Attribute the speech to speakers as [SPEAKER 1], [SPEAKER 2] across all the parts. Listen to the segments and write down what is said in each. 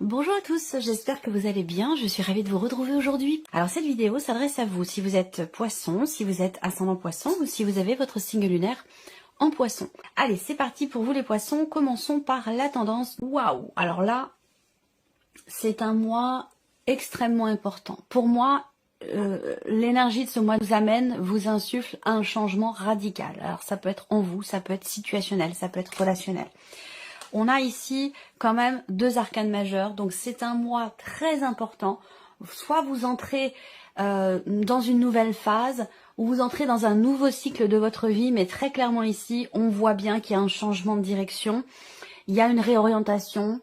[SPEAKER 1] Bonjour à tous, j'espère que vous allez bien, je suis ravie de vous retrouver aujourd'hui. Alors cette vidéo s'adresse à vous si vous êtes poisson, si vous êtes ascendant poisson ou si vous avez votre signe lunaire en poisson. Allez, c'est parti pour vous les poissons, commençons par la tendance. Waouh, alors là, c'est un mois extrêmement important. Pour moi, l'énergie de ce mois vous insuffle un changement radical. Alors ça peut être en vous, ça peut être situationnel, ça peut être relationnel. On a ici quand même deux arcanes majeures, donc c'est un mois très important. Soit vous entrez dans une nouvelle phase, ou vous entrez dans un nouveau cycle de votre vie, mais très clairement ici, on voit bien qu'il y a un changement de direction, il y a une réorientation,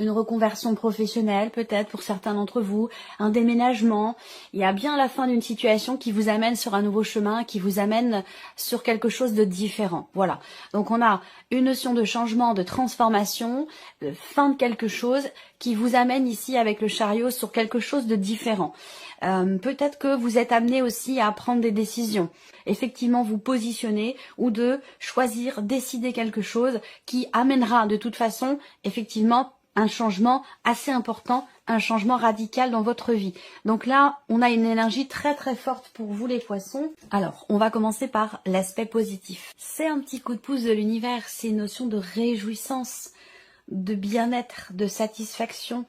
[SPEAKER 1] une reconversion professionnelle peut-être pour certains d'entre vous, un déménagement. Il y a bien la fin d'une situation qui vous amène sur un nouveau chemin, qui vous amène sur quelque chose de différent. Voilà. Donc on a une notion de changement, de transformation, de fin de quelque chose qui vous amène ici avec le chariot sur quelque chose de différent. Peut-être que vous êtes amené aussi à prendre des décisions, effectivement vous positionner ou de choisir, décider quelque chose qui amènera de toute façon effectivement un changement assez important, un changement radical dans votre vie. Donc là, on a une énergie très très forte pour vous les poissons. Alors, on va commencer par l'aspect positif. C'est un petit coup de pouce de l'univers, c'est une notion de réjouissance, de bien-être, de satisfaction,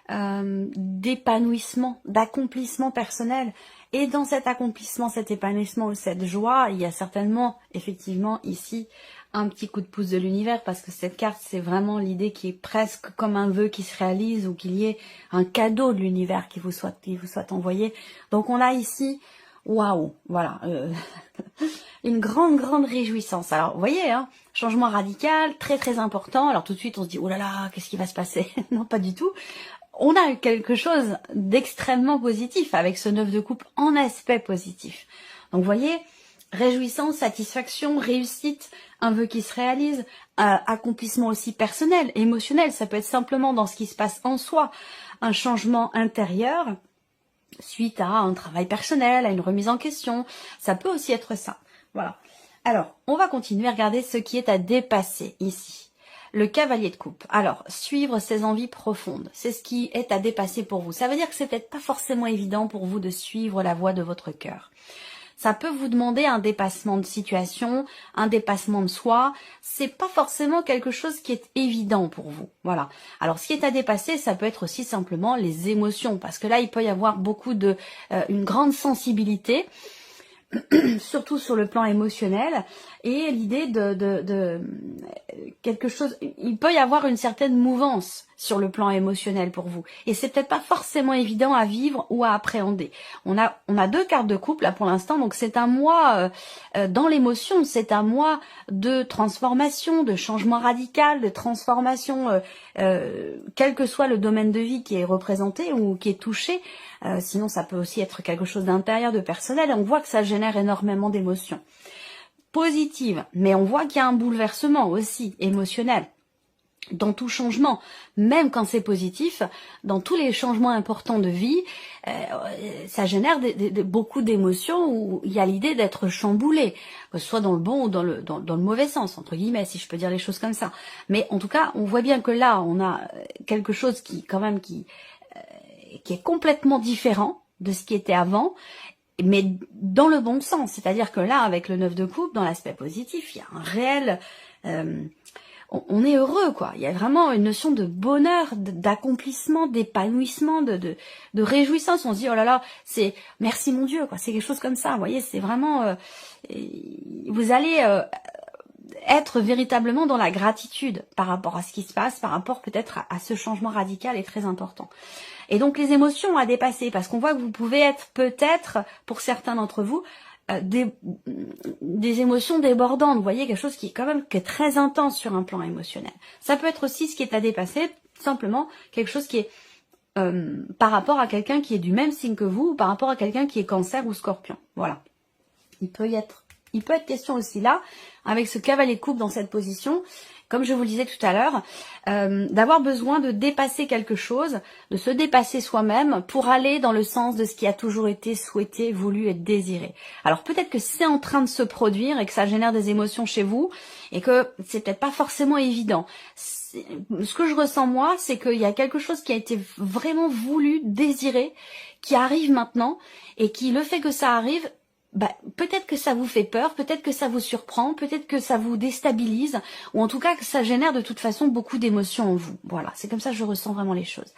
[SPEAKER 1] d'épanouissement, d'accomplissement personnel. Et dans cet accomplissement, cet épanouissement, cette joie, il y a certainement, effectivement, ici, un petit coup de pouce de l'univers, parce que cette carte, c'est vraiment l'idée qui est presque comme un vœu qui se réalise, ou qu'il y ait un cadeau de l'univers qui vous soit envoyé. Donc on a ici, waouh, voilà, une grande réjouissance. Alors, vous voyez, hein, changement radical, très très important. Alors tout de suite, on se dit, oh là là, qu'est-ce qui va se passer? Non, pas du tout. On a quelque chose d'extrêmement positif avec ce 9 de coupe en aspect positif. Donc, vous voyez, réjouissance, satisfaction, réussite, un vœu qui se réalise, accomplissement aussi personnel, émotionnel. Ça peut être simplement dans ce qui se passe en soi, un changement intérieur suite à un travail personnel, à une remise en question. Ça peut aussi être ça. Voilà. Alors, on va continuer à regarder ce qui est à dépasser ici. Le cavalier de coupe. Alors, suivre ses envies profondes, c'est ce qui est à dépasser pour vous. Ça veut dire que c'est peut-être pas forcément évident pour vous de suivre la voie de votre cœur. Ça peut vous demander un dépassement de situation, un dépassement de soi. C'est pas forcément quelque chose qui est évident pour vous. Voilà. Alors, ce qui est à dépasser, ça peut être aussi simplement les émotions, parce que là, il peut y avoir beaucoup de, une grande sensibilité, surtout sur le plan émotionnel, et l'idée de quelque chose, il peut y avoir une certaine mouvance sur le plan émotionnel pour vous, et c'est peut-être pas forcément évident à vivre ou à appréhender. On a deux cartes de couple là pour l'instant, donc c'est un mois dans l'émotion, c'est un mois de transformation, de changement radical, de transformation, quel que soit le domaine de vie qui est représenté ou qui est touché. Sinon ça peut aussi être quelque chose d'intérieur, de personnel, et on voit que ça génère énormément d'émotions positives, mais on voit qu'il y a un bouleversement aussi émotionnel dans tout changement, même quand c'est positif, dans tous les changements importants de vie, ça génère beaucoup d'émotions où il y a l'idée d'être chamboulé, que ce soit dans le bon ou dans le mauvais sens, entre guillemets, si je peux dire les choses comme ça. Mais en tout cas, on voit bien que là, on a quelque chose qui est complètement différent de ce qui était avant, mais dans le bon sens. C'est-à-dire que là, avec le 9 de coupe, dans l'aspect positif, il y a un réel... on est heureux, quoi. Il y a vraiment une notion de bonheur, d'accomplissement, d'épanouissement, de réjouissance. On se dit, oh là là, c'est merci mon Dieu, quoi. C'est quelque chose comme ça, vous voyez, c'est vraiment... vous allez... être véritablement dans la gratitude par rapport à ce qui se passe, par rapport peut-être à ce changement radical est très important. Et donc les émotions à dépasser, parce qu'on voit que vous pouvez être peut-être, pour certains d'entre vous, des émotions débordantes. Vous voyez, quelque chose qui est très intense sur un plan émotionnel. Ça peut être aussi ce qui est à dépasser, simplement quelque chose qui est par rapport à quelqu'un qui est du même signe que vous, ou par rapport à quelqu'un qui est Cancer ou Scorpion. Voilà. Il peut être question aussi là, avec ce cavalier de coupe dans cette position, comme je vous le disais tout à l'heure, d'avoir besoin de dépasser quelque chose, de se dépasser soi-même pour aller dans le sens de ce qui a toujours été souhaité, voulu et désiré. Alors peut-être que c'est en train de se produire et que ça génère des émotions chez vous et que c'est peut-être pas forcément évident. Ce que je ressens moi, c'est qu'il y a quelque chose qui a été vraiment voulu, désiré, qui arrive maintenant et qui, le fait que ça arrive, peut-être que ça vous fait peur, peut-être que ça vous surprend, peut-être que ça vous déstabilise, ou en tout cas que ça génère de toute façon beaucoup d'émotions en vous. Voilà, c'est comme ça que je ressens vraiment les choses.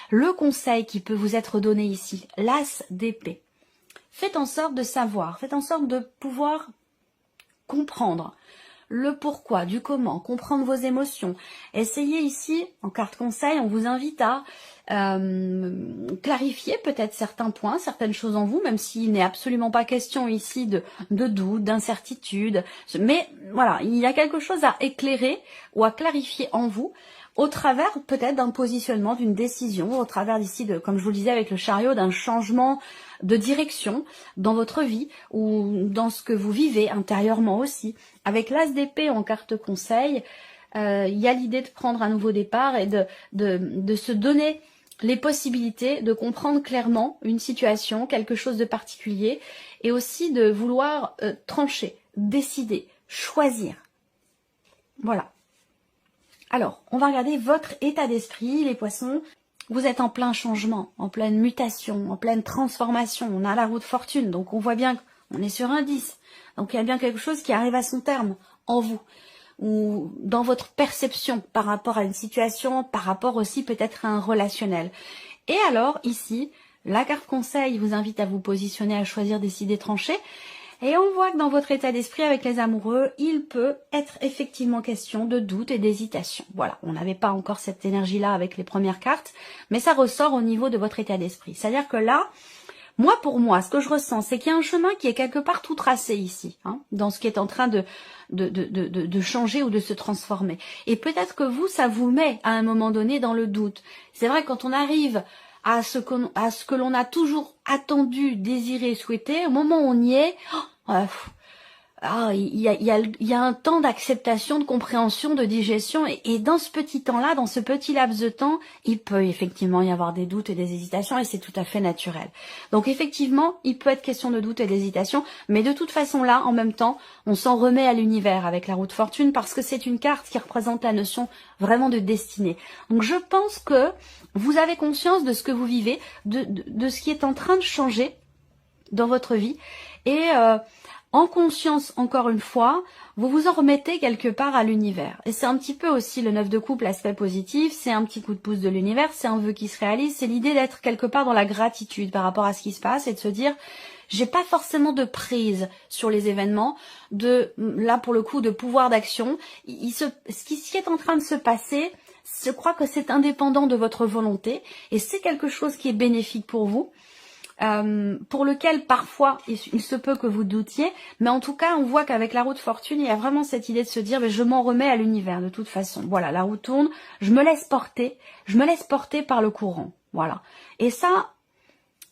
[SPEAKER 1] Le conseil qui peut vous être donné ici, l'as d'épée. Faites en sorte de savoir, faites en sorte de pouvoir comprendre le pourquoi, du comment, comprendre vos émotions. Essayez ici, en carte conseil, on vous invite à clarifier peut-être certains points, certaines choses en vous, même s'il n'est absolument pas question ici de doute, d'incertitude. Mais voilà, il y a quelque chose à éclairer ou à clarifier en vous, au travers peut-être d'un positionnement, d'une décision, au travers d'ici, comme je vous le disais avec le chariot, d'un changement de direction dans votre vie ou dans ce que vous vivez intérieurement aussi. Avec l'as d'épée en carte conseil, il y a l'idée de prendre un nouveau départ et de se donner les possibilités de comprendre clairement une situation, quelque chose de particulier, et aussi de vouloir trancher, décider, choisir. Voilà. Alors, on va regarder votre état d'esprit, les poissons. Vous êtes en plein changement, en pleine mutation, en pleine transformation. On a la roue de fortune, donc on voit bien qu'on est sur un 10. Donc il y a bien quelque chose qui arrive à son terme en vous, ou dans votre perception par rapport à une situation, par rapport aussi peut-être à un relationnel. Et alors, ici, la carte conseil vous invite à vous positionner, à choisir, décider, trancher. Et on voit que dans votre état d'esprit avec les amoureux, il peut être effectivement question de doute et d'hésitation. Voilà, on n'avait pas encore cette énergie-là avec les premières cartes, mais ça ressort au niveau de votre état d'esprit. C'est-à-dire que là, pour moi, ce que je ressens, c'est qu'il y a un chemin qui est quelque part tout tracé ici, dans ce qui est en train de changer ou de se transformer. Et peut-être que vous, ça vous met à un moment donné dans le doute. C'est vrai, quand on arrive à ce que l'on a toujours attendu, désiré, souhaité, au moment où on y est, il y a un temps d'acceptation, de compréhension, de digestion, et dans ce petit temps-là, dans ce petit laps de temps, il peut effectivement y avoir des doutes et des hésitations, et c'est tout à fait naturel. Donc effectivement, il peut être question de doute et d'hésitation, mais de toute façon là, en même temps, on s'en remet à l'univers avec la roue de fortune, parce que c'est une carte qui représente la notion vraiment de destinée. Donc je pense que vous avez conscience de ce que vous vivez, de ce qui est en train de changer dans votre vie, et en conscience, encore une fois, vous vous en remettez quelque part à l'univers. Et c'est un petit peu aussi le 9 de coupe, l'aspect positif, c'est un petit coup de pouce de l'univers, c'est un vœu qui se réalise, c'est l'idée d'être quelque part dans la gratitude par rapport à ce qui se passe et de se dire, j'ai pas forcément de prise sur les événements, là pour le coup de pouvoir d'action. Ce qui est en train de se passer, je crois que c'est indépendant de votre volonté et c'est quelque chose qui est bénéfique pour vous. Pour lequel parfois il se peut que vous doutiez, mais en tout cas on voit qu'avec la roue de fortune il y a vraiment cette idée de se dire mais je m'en remets à l'univers de toute façon, voilà, la roue tourne, je me laisse porter par le courant, voilà. Et ça,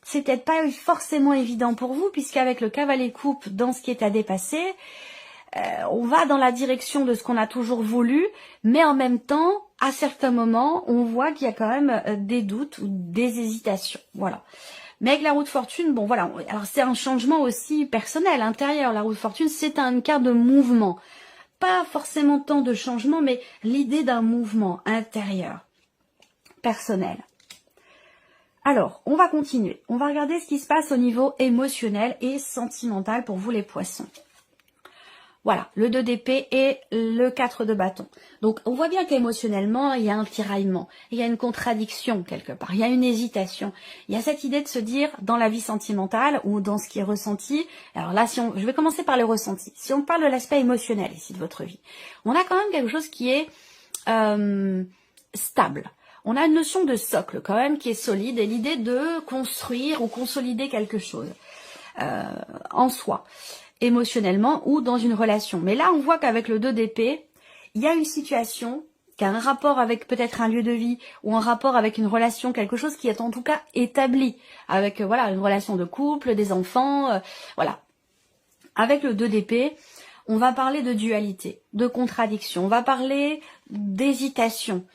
[SPEAKER 1] c'est peut-être pas forcément évident pour vous, puisqu'avec le cavalier coupe dans ce qui est à dépasser, on va dans la direction de ce qu'on a toujours voulu, mais en même temps, à certains moments, on voit qu'il y a quand même des doutes ou des hésitations, voilà. Mais avec la roue de fortune, bon voilà, alors c'est un changement aussi personnel, intérieur. La roue de fortune, c'est une carte de mouvement. Pas forcément tant de changement, mais l'idée d'un mouvement intérieur, personnel. Alors, on va continuer. On va regarder ce qui se passe au niveau émotionnel et sentimental pour vous les poissons. Voilà, le 2 d'épée et le 4 de bâton. Donc, on voit bien qu'émotionnellement, il y a un tiraillement, il y a une contradiction quelque part, il y a une hésitation. Il y a cette idée de se dire, dans la vie sentimentale ou dans ce qui est ressenti, alors là, je vais commencer par les ressentis. Si on parle de l'aspect émotionnel ici de votre vie, on a quand même quelque chose qui est stable. On a une notion de socle quand même qui est solide et l'idée de construire ou consolider quelque chose en soi, émotionnellement ou dans une relation. Mais là, on voit qu'avec le 2 d'épée, il y a une situation qui a un rapport avec peut-être un lieu de vie ou un rapport avec une relation, quelque chose qui est en tout cas établi avec voilà une relation de couple, des enfants, voilà. Avec le 2 d'épée, on va parler de dualité, de contradiction, on va parler d'hésitation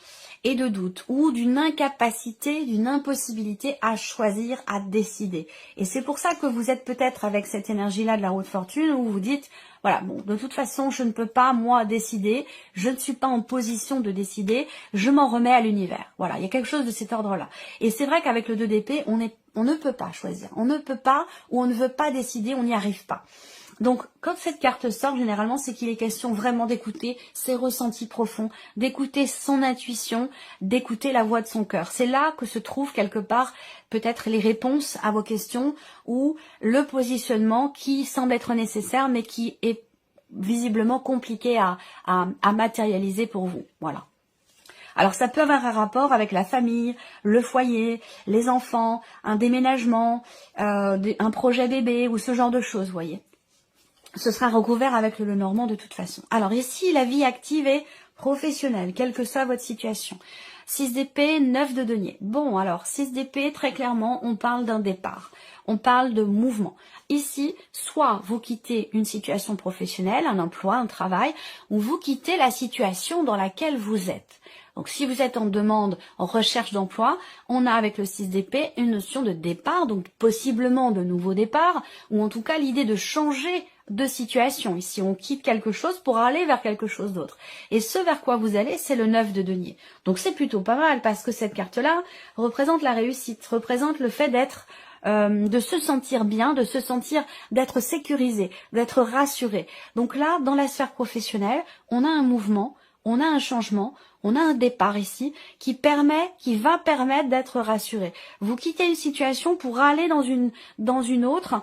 [SPEAKER 1] et de doute, ou d'une incapacité, d'une impossibilité à choisir, à décider. Et c'est pour ça que vous êtes peut-être avec cette énergie-là de la roue de fortune, où vous dites, voilà, bon, de toute façon, je ne peux pas, moi, décider, je ne suis pas en position de décider, je m'en remets à l'univers. Voilà, il y a quelque chose de cet ordre-là. Et c'est vrai qu'avec le 2 d'épée, on ne peut pas choisir, on ne peut pas, ou on ne veut pas décider, on n'y arrive pas. Donc, quand cette carte sort, généralement, c'est qu'il est question vraiment d'écouter ses ressentis profonds, d'écouter son intuition, d'écouter la voix de son cœur. C'est là que se trouvent quelque part peut-être les réponses à vos questions ou le positionnement qui semble être nécessaire, mais qui est visiblement compliqué à matérialiser pour vous. Voilà. Alors ça peut avoir un rapport avec la famille, le foyer, les enfants, un déménagement, un projet bébé ou ce genre de choses, vous voyez. Ce sera recouvert avec le Lenormand de toute façon. Alors ici, la vie active est professionnelle, quelle que soit votre situation. 6 d'épée, 9 de denier. Bon, alors 6 d'épée, très clairement, on parle d'un départ. On parle de mouvement. Ici, soit vous quittez une situation professionnelle, un emploi, un travail, ou vous quittez la situation dans laquelle vous êtes. Donc si vous êtes en demande, en recherche d'emploi, on a avec le 6 d'épée une notion de départ, donc possiblement de nouveau départ, ou en tout cas l'idée de changer de situation. Ici, on quitte quelque chose pour aller vers quelque chose d'autre. Et ce vers quoi vous allez, c'est le 9 de denier. Donc c'est plutôt pas mal, parce que cette carte-là représente la réussite, représente le fait d'être de se sentir bien, de se sentir, d'être sécurisé, d'être rassuré. Donc là, dans la sphère professionnelle, on a un mouvement, on a un changement, on a un départ ici qui va permettre d'être rassuré. Vous quittez une situation pour aller dans une autre,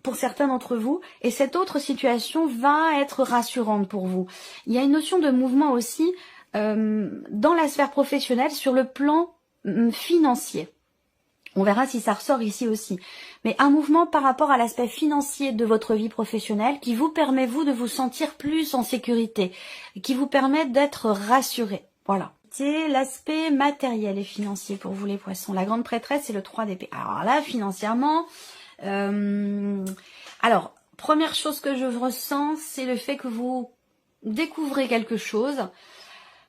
[SPEAKER 1] pour certains d'entre vous, et cette autre situation va être rassurante pour vous. Il y a une notion de mouvement aussi dans la sphère professionnelle sur le plan financier. On verra si ça ressort ici aussi. Mais un mouvement par rapport à l'aspect financier de votre vie professionnelle qui vous permet, vous, de vous sentir plus en sécurité, qui vous permet d'être rassuré. Voilà. C'est l'aspect matériel et financier pour vous les poissons. La grande prêtresse et le 3 d'épée. Alors là, financièrement, alors, première chose que je ressens, c'est le fait que vous découvrez quelque chose,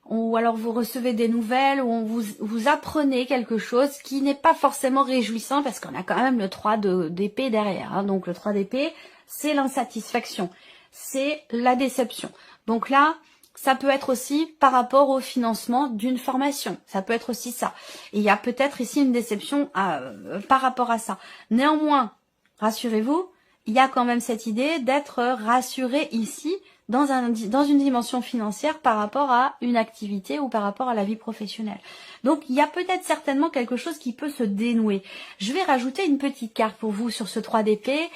[SPEAKER 1] ou alors vous recevez des nouvelles, ou vous apprenez quelque chose qui n'est pas forcément réjouissant, parce qu'on a quand même le 3 d'épée derrière. Hein. Donc le 3 d'épée, c'est l'insatisfaction, c'est la déception. Donc là, ça peut être aussi par rapport au financement d'une formation. Ça peut être aussi ça. Et il y a peut-être ici une déception par rapport à ça. Néanmoins, rassurez-vous, il y a quand même cette idée d'être rassuré ici dans une dimension financière par rapport à une activité ou par rapport à la vie professionnelle. Donc, il y a peut-être certainement quelque chose qui peut se dénouer. Je vais rajouter une petite carte pour vous sur ce 3 d'épée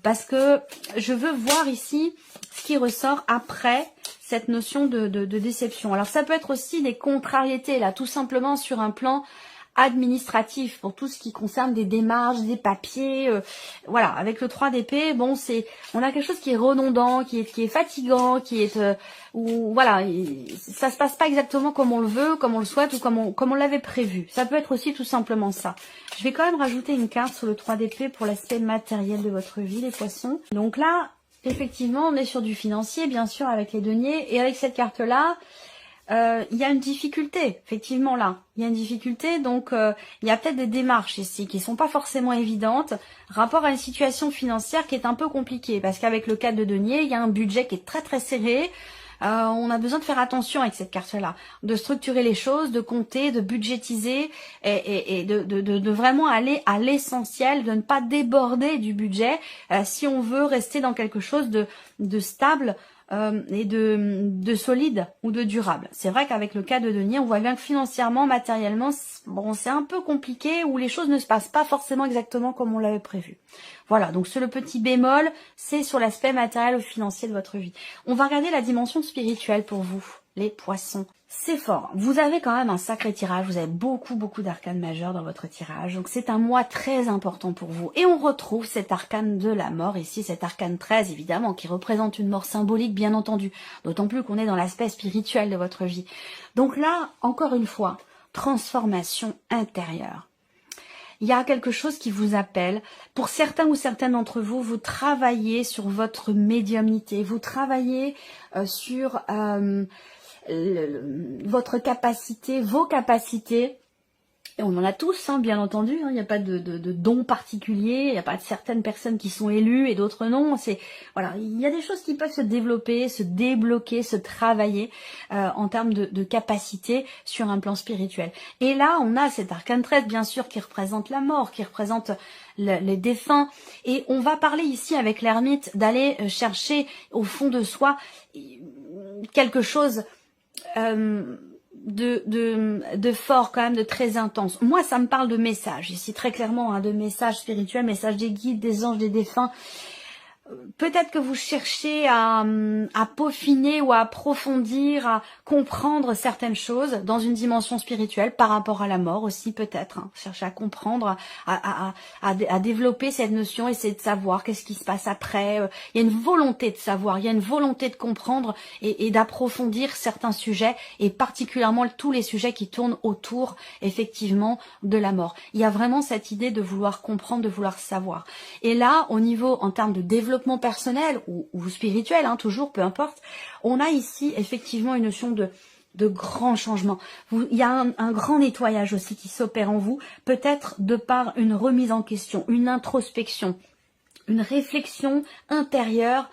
[SPEAKER 1] parce que je veux voir ici ce qui ressort après cette notion de déception. Alors, ça peut être aussi des contrariétés, là, tout simplement sur un plan administratif pour tout ce qui concerne des démarches, des papiers, voilà. Avec le 3 d'épée, bon, on a quelque chose qui est redondant, qui est fatigant, qui est où voilà, ça se passe pas exactement comme on le veut, comme on le souhaite ou comme on l'avait prévu. Ça peut être aussi tout simplement ça. Je vais quand même rajouter une carte sur le 3 d'épée pour l'aspect matériel de votre vie, les poissons. Donc là, effectivement, on est sur du financier, bien sûr, avec les deniers, et avec cette carte-là, il y a une difficulté, effectivement là, il y a une difficulté, donc il y a peut-être des démarches ici qui sont pas forcément évidentes, rapport à une situation financière qui est un peu compliquée, parce qu'avec le 4 de denier, il y a un budget qui est très très serré, on a besoin de faire attention avec cette carte-là, de structurer les choses, de compter, de budgétiser et de vraiment aller à l'essentiel, de ne pas déborder du budget si on veut rester dans quelque chose de stable, et de solide ou de durable. C'est vrai qu'avec le cas de denier, on voit bien que financièrement, matériellement, bon, c'est un peu compliqué où les choses ne se passent pas forcément exactement comme on l'avait prévu. Voilà, donc le petit bémol, c'est sur l'aspect matériel ou financier de votre vie. On va regarder la dimension spirituelle pour vous, les poissons. C'est fort. Vous avez quand même un sacré tirage. Vous avez beaucoup d'arcanes majeures dans votre tirage. Donc c'est un mois très important pour vous. Et on retrouve cet arcane de la mort ici, cet arcane 13 évidemment, qui représente une mort symbolique bien entendu. D'autant plus qu'on est dans l'aspect spirituel de votre vie. Donc là, encore une fois, transformation intérieure. il y a quelque chose qui vous appelle. Pour certains ou certaines d'entre vous, vous travaillez sur votre médiumnité, vous travaillez sur votre capacité, vos capacités. Et on en a tous, hein, bien entendu, hein, il n'y a pas de don particulier, il n'y a pas de certaines personnes qui sont élues et d'autres non. Voilà, il y a des choses qui peuvent se développer, se débloquer, se travailler en termes de capacité sur un plan spirituel. Et là, on a cet arcane 13, bien sûr, qui représente la mort, qui représente les défunts. Et on va parler ici avec l'ermite d'aller chercher au fond de soi quelque chose de fort quand même, de très intense. Moi, ça me parle de messages, ici très clairement, hein, de messages spirituels, messages des guides, des anges, des défunts. Peut-être que vous cherchez à peaufiner ou à approfondir, à comprendre certaines choses dans une dimension spirituelle par rapport à la mort aussi peut-être. Hein. Chercher à comprendre, à développer cette notion, essayer de savoir qu'est-ce qui se passe après. Il y a une volonté de savoir, il y a une volonté de comprendre et d'approfondir certains sujets et particulièrement tous les sujets qui tournent autour effectivement de la mort. Il y a vraiment cette idée de vouloir comprendre, de vouloir savoir. Et là, au niveau en termes de développement personnel ou spirituel, hein, toujours, peu importe, on a ici effectivement une notion de grand changement. Il y a un grand nettoyage aussi qui s'opère en vous, peut-être de par une remise en question, une introspection, une réflexion intérieure,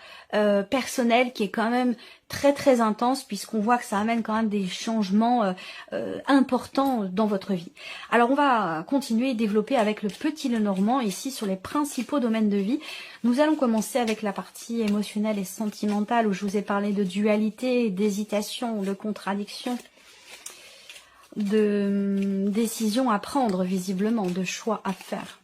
[SPEAKER 1] personnelle qui est quand même très très intense puisqu'on voit que ça amène quand même des changements importants dans votre vie. Alors on va continuer et développer avec le petit Lenormand ici sur les principaux domaines de vie. Nous allons commencer avec la partie émotionnelle et sentimentale où je vous ai parlé de dualité, d'hésitation, de contradiction, de décision à prendre visiblement, de choix à faire.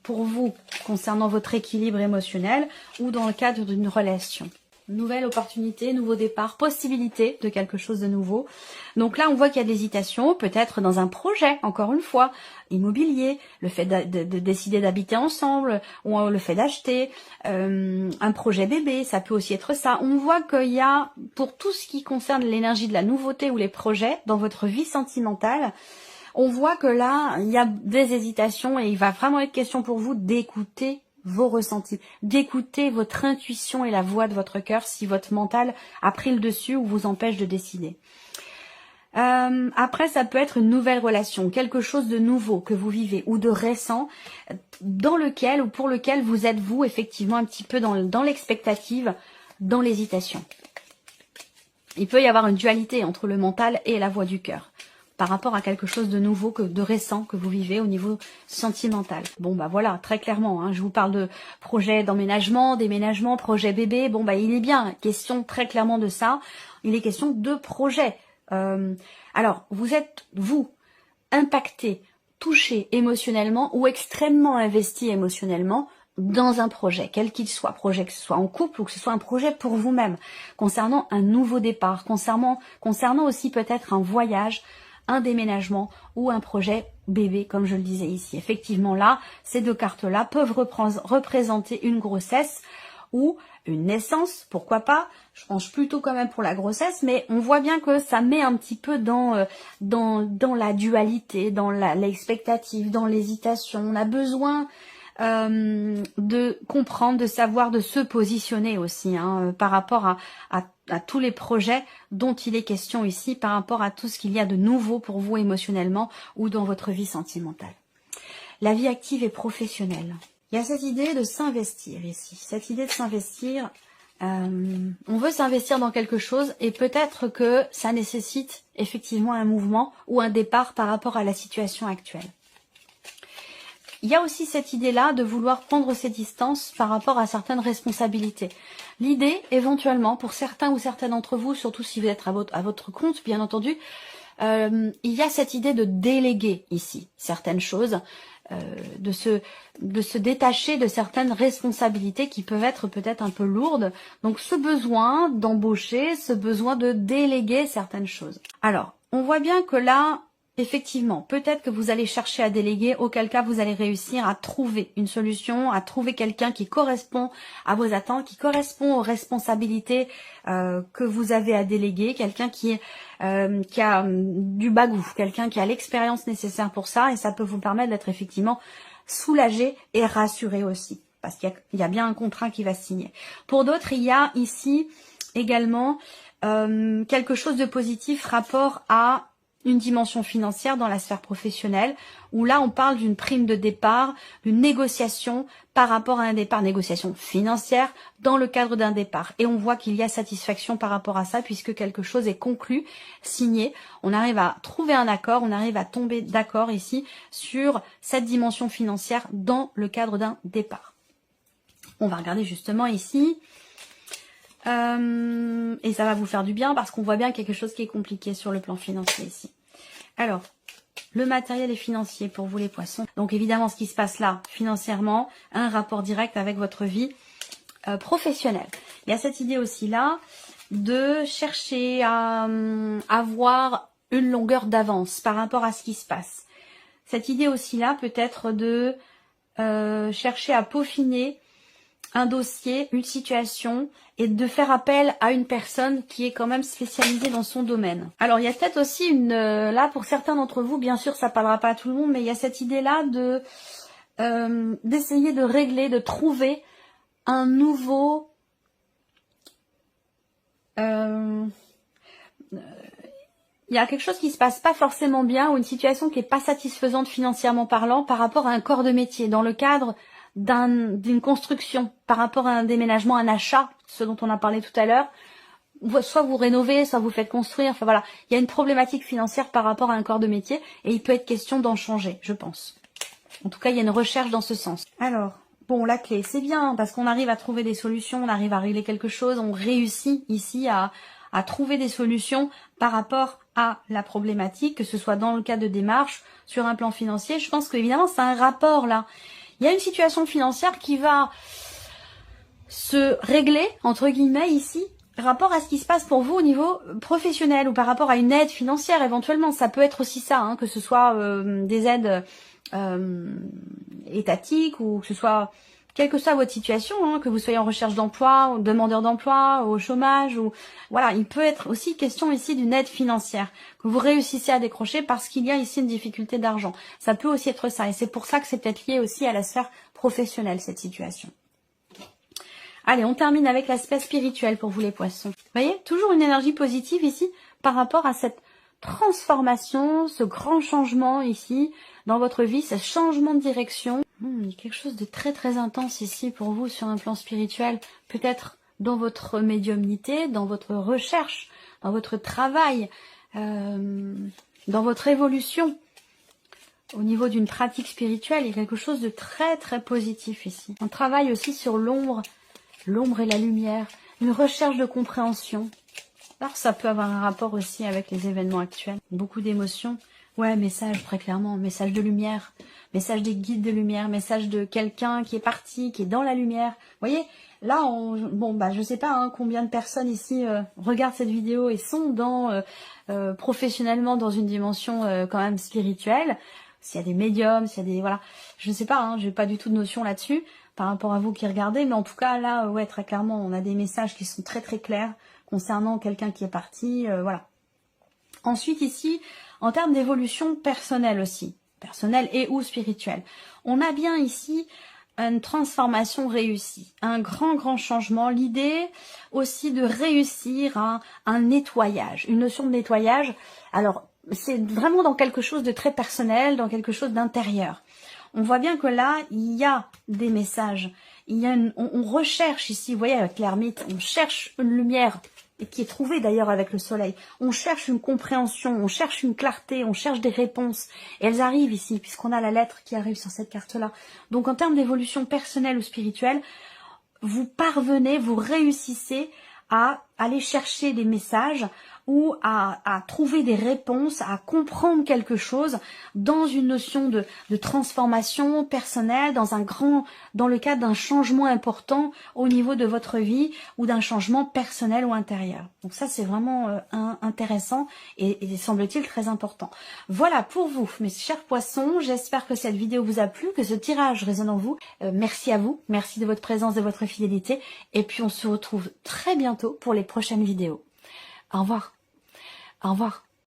[SPEAKER 1] Pour vous, concernant votre équilibre émotionnel ou dans le cadre d'une relation. Nouvelle opportunité, nouveau départ, possibilité de quelque chose de nouveau. Donc là, on voit qu'il y a de l'hésitation, peut-être dans un projet, encore une fois, immobilier, le fait de décider d'habiter ensemble, ou le fait d'acheter, un projet bébé, ça peut aussi être ça. On voit qu'il y a, pour tout ce qui concerne l'énergie de la nouveauté ou les projets dans votre vie sentimentale, on voit que là, il y a des hésitations et il va vraiment être question pour vous d'écouter vos ressentis, d'écouter votre intuition et la voix de votre cœur si votre mental a pris le dessus ou vous empêche de décider. Après, ça peut être une nouvelle relation, quelque chose de nouveau que vous vivez ou de récent dans lequel ou pour lequel vous êtes vous effectivement un petit peu dans l'expectative, dans l'hésitation. Il peut y avoir une dualité entre le mental et la voix du cœur par rapport à quelque chose de nouveau, de récent que vous vivez au niveau sentimental. Bon bah voilà, très clairement, hein, je vous parle de projet d'emménagement, déménagement, projet bébé, bon bah il est bien question très clairement de ça, il est question de projet. Alors, vous êtes, vous, impacté, touché émotionnellement ou extrêmement investi émotionnellement dans un projet, quel qu'il soit, projet que ce soit en couple ou que ce soit un projet pour vous-même, concernant un nouveau départ, concernant aussi peut-être un voyage, un déménagement ou un projet bébé, comme je le disais ici. Effectivement, là, ces deux cartes-là peuvent représenter une grossesse ou une naissance, pourquoi pas. Je penche plutôt quand même pour la grossesse, mais on voit bien que ça met un petit peu dans la dualité, dans l'expectative, dans l'hésitation. On a besoin de comprendre, de savoir, de se positionner aussi hein, par rapport à tous les projets dont il est question ici, par rapport à tout ce qu'il y a de nouveau pour vous émotionnellement ou dans votre vie sentimentale. La vie active et professionnelle. Il y a cette idée de s'investir ici, cette idée de s'investir. On veut s'investir dans quelque chose et peut-être que ça nécessite effectivement un mouvement ou un départ par rapport à la situation actuelle. Il y a aussi cette idée-là de vouloir prendre ses distances par rapport à certaines responsabilités. L'idée, éventuellement, pour certains ou certaines d'entre vous, surtout si vous êtes à votre compte, bien entendu, il y a cette idée de déléguer ici certaines choses, de se détacher de certaines responsabilités qui peuvent être peut-être un peu lourdes. Donc ce besoin d'embaucher, ce besoin de déléguer certaines choses. Alors, on voit bien que là, effectivement, peut-être que vous allez chercher à déléguer, auquel cas vous allez réussir à trouver une solution, à trouver quelqu'un qui correspond à vos attentes, qui correspond aux responsabilités que vous avez à déléguer, quelqu'un qui a du bagou, quelqu'un qui a l'expérience nécessaire pour ça, et ça peut vous permettre d'être effectivement soulagé et rassuré aussi, parce qu'il y a bien un contrat qui va se signer. Pour d'autres, il y a ici également quelque chose de positif rapport à une dimension financière dans la sphère professionnelle, où là on parle d'une prime de départ, d'une négociation par rapport à un départ, négociation financière dans le cadre d'un départ. Et on voit qu'il y a satisfaction par rapport à ça, puisque quelque chose est conclu, signé, on arrive à trouver un accord, on arrive à tomber d'accord ici sur cette dimension financière dans le cadre d'un départ. On va regarder justement ici. Et ça va vous faire du bien parce qu'on voit bien quelque chose qui est compliqué sur le plan financier ici. Alors, le matériel et financier pour vous les poissons. Donc évidemment, ce qui se passe là, financièrement, a un rapport direct avec votre vie professionnelle. Il y a cette idée aussi là de chercher à avoir une longueur d'avance par rapport à ce qui se passe. Cette idée aussi là peut être de chercher à peaufiner un dossier, une situation, et de faire appel à une personne qui est quand même spécialisée dans son domaine. Alors il y a peut-être aussi là pour certains d'entre vous, bien sûr ça parlera pas à tout le monde, mais il y a cette idée-là de d'essayer de régler, de trouver un nouveau il y a quelque chose qui se passe pas forcément bien, ou une situation qui est pas satisfaisante financièrement parlant par rapport à un corps de métier, dans le cadre d'une construction, par rapport à un déménagement, un achat, ce dont on a parlé tout à l'heure. Soit vous rénovez, soit vous faites construire, enfin voilà. Il y a une problématique financière par rapport à un corps de métier, et il peut être question d'en changer, je pense. En tout cas, il y a une recherche dans ce sens. Alors, bon, la clé, c'est bien, parce qu'on arrive à trouver des solutions, on arrive à régler quelque chose, on réussit ici à trouver des solutions par rapport à la problématique, que ce soit dans le cas de démarche, sur un plan financier. Je pense qu'évidemment, c'est un rapport là. Il y a une situation financière qui va se régler, entre guillemets, ici, rapport à ce qui se passe pour vous au niveau professionnel, ou par rapport à une aide financière éventuellement. Ça peut être aussi ça, hein, que ce soit des aides étatiques, ou que ce soit, quelle que soit votre situation, hein, que vous soyez en recherche d'emploi, ou demandeur d'emploi, au chômage, ou voilà, il peut être aussi question ici d'une aide financière que vous réussissez à décrocher parce qu'il y a ici une difficulté d'argent. Ça peut aussi être ça, et c'est pour ça que c'est peut-être lié aussi à la sphère professionnelle, cette situation. Allez, on termine avec l'aspect spirituel pour vous les poissons. Vous voyez, toujours une énergie positive ici par rapport à cette transformation, ce grand changement ici dans votre vie, ce changement de direction. Il y a quelque chose de très très intense ici pour vous sur un plan spirituel, peut-être dans votre médiumnité, dans votre recherche, dans votre travail, dans votre évolution. Au niveau d'une pratique spirituelle, il y a quelque chose de très très positif ici. On travaille aussi sur l'ombre et la lumière, une recherche de compréhension. Alors ça peut avoir un rapport aussi avec les événements actuels. Beaucoup d'émotions. Ouais, message très clairement, message de lumière, message des guides de lumière, message de quelqu'un qui est parti, qui est dans la lumière. Vous voyez, là, je sais pas combien de personnes ici regardent cette vidéo et sont professionnellement dans une dimension quand même spirituelle. S'il y a des médiums, s'il y a des... Voilà, je ne sais pas, j'ai pas du tout de notion là-dessus par rapport à vous qui regardez, mais en tout cas, là, ouais, très clairement, on a des messages qui sont très très clairs concernant quelqu'un qui est parti, voilà. Ensuite, ici, en termes d'évolution personnelle aussi, personnelle et ou spirituelle, on a bien ici une transformation réussie, un grand changement, l'idée aussi de réussir un nettoyage, une notion de nettoyage. Alors, c'est vraiment dans quelque chose de très personnel, dans quelque chose d'intérieur. On voit bien que là, il y a des messages, on recherche ici, vous voyez avec l'ermite, on cherche une lumière, et qui est trouvée d'ailleurs avec le soleil. On cherche une compréhension, on cherche une clarté, on cherche des réponses. Et elles arrivent ici, puisqu'on a la lettre qui arrive sur cette carte-là. Donc en termes d'évolution personnelle ou spirituelle, vous parvenez, vous réussissez à aller chercher des messages ou à trouver des réponses, à comprendre quelque chose dans une notion de transformation personnelle, dans le cadre d'un changement important au niveau de votre vie ou d'un changement personnel ou intérieur. Donc ça, c'est vraiment intéressant et semble-t-il très important. Voilà pour vous, mes chers poissons. J'espère que cette vidéo vous a plu, que ce tirage résonne en vous. Merci à vous, merci de votre présence, de votre fidélité. Et puis on se retrouve très bientôt pour les prochaines vidéos. Au revoir. Au revoir.